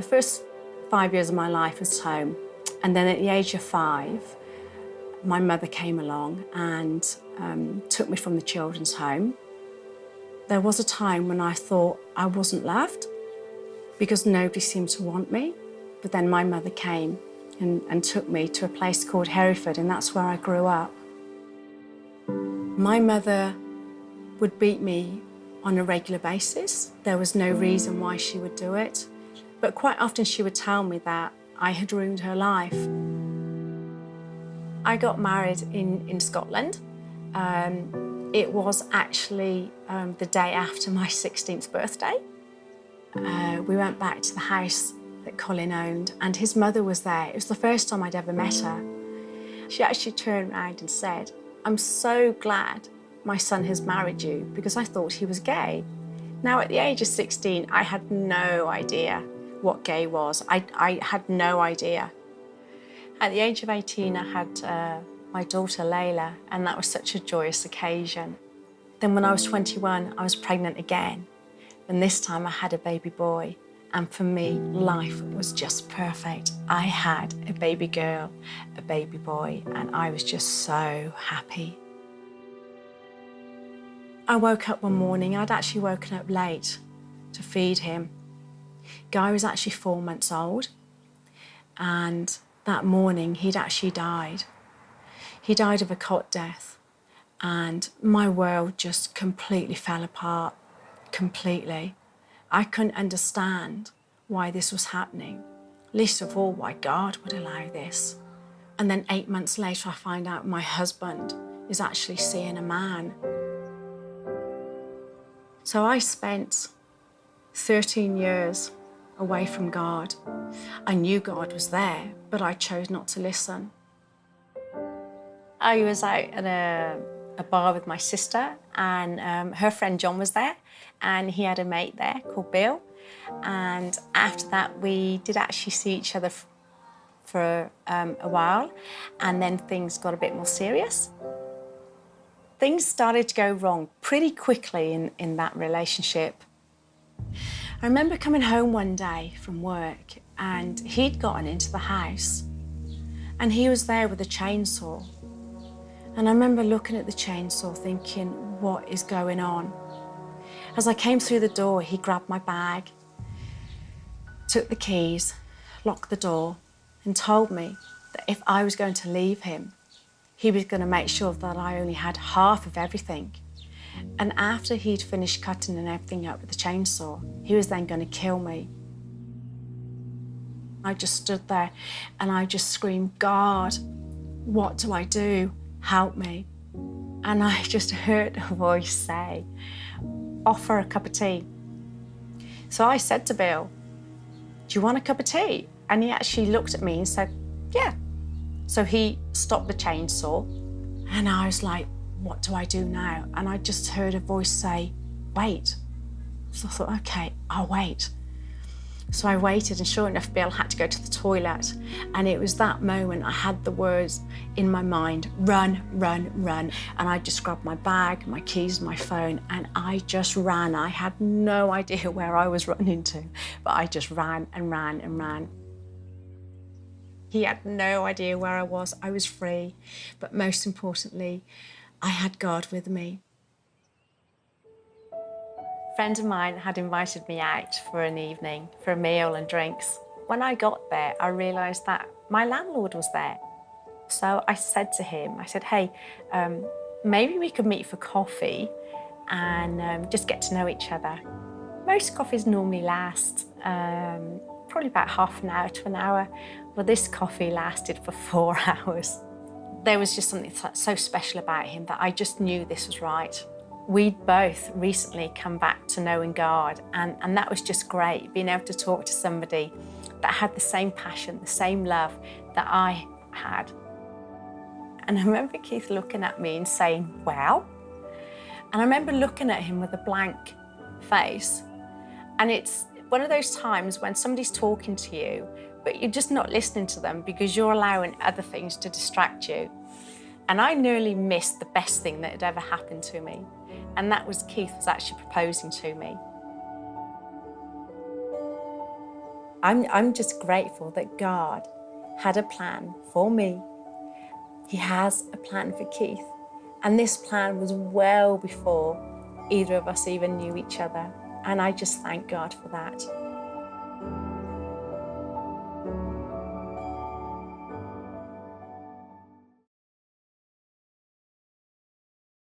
The first 5 years of my life was home. And then at the age of 5, my mother came along and took me from the children's home. There was a time when I thought I wasn't loved because nobody seemed to want me. But then my mother came and took me to a place called Hereford, and that's where I grew up. My mother would beat me on a regular basis. There was no reason why she would do it. But quite often she would tell me that I had ruined her life. I got married in Scotland. It was actually the day after my 16th birthday. We went back to the house that Colin owned, and his mother was there. It was the first time I'd ever met her. She actually turned around and said, "I'm so glad my son has married you because I thought he was gay." Now, at the age of 16, I had no idea what gay was. I had no idea. At the age of 18, I had my daughter, Layla, and that was such a joyous occasion. Then when I was 21, I was pregnant again. And this time I had a baby boy. And for me, life was just perfect. I had a baby girl, a baby boy, and I was just so happy. I woke up one morning. I'd actually woken up late to feed him. Guy was actually 4 months old, and that morning he'd actually died. He died of a cot death, and my world just completely fell apart, completely. I couldn't understand why this was happening, least of all why God would allow this. And then 8 months later, I find out my husband is actually seeing a man. So I spent 13 years away from God. I knew God was there, but I chose not to listen. I was out at a bar with my sister, and her friend John was there, and he had a mate there called Bill. And after that, we did actually see each other for a while, and then things got a bit more serious. Things started to go wrong pretty quickly in that relationship. I remember coming home one day from work, and he'd gotten into the house, and he was there with a chainsaw. And I remember looking at the chainsaw thinking, what is going on? As I came through the door, he grabbed my bag, took the keys, locked the door, and told me that if I was going to leave him, he was going to make sure that I only had half of everything. And after he'd finished cutting and everything up with the chainsaw, he was then going to kill me. I just stood there and I just screamed, "God, what do I do? Help me." And I just heard a voice say, "Offer a cup of tea." So I said to Bill, "Do you want a cup of tea?" And he actually looked at me and said, "Yeah." So he stopped the chainsaw, and I was like, what do I do now? And I just heard a voice say, "Wait." So I thought, okay, I'll wait. So I waited, and sure enough, Bill had to go to the toilet. And it was that moment I had the words in my mind, "Run, run, run." And I just grabbed my bag, my keys, my phone, and I just ran. I had no idea where I was running to, but I just ran and ran and ran. He had no idea where I was. I was free, but most importantly, I had God with me. A friend of mine had invited me out for an evening, for a meal and drinks. When I got there, I realised that my landlord was there. So I said to him, I said, "Hey, maybe we could meet for coffee and just get to know each other." Most coffees normally last probably about half an hour to an hour. Well, this coffee lasted for 4 hours. There was just something so special about him that I just knew this was right. We'd both recently come back to knowing God, and that was just great, being able to talk to somebody that had the same passion, the same love that I had. And I remember Keith looking at me and saying, "Well?" And I remember looking at him with a blank face. And it's one of those times when somebody's talking to you, but you're just not listening to them because you're allowing other things to distract you. And I nearly missed the best thing that had ever happened to me. And that was Keith was actually proposing to me. I'm just grateful that God had a plan for me. He has a plan for Keith. And this plan was well before either of us even knew each other. And I just thank God for that.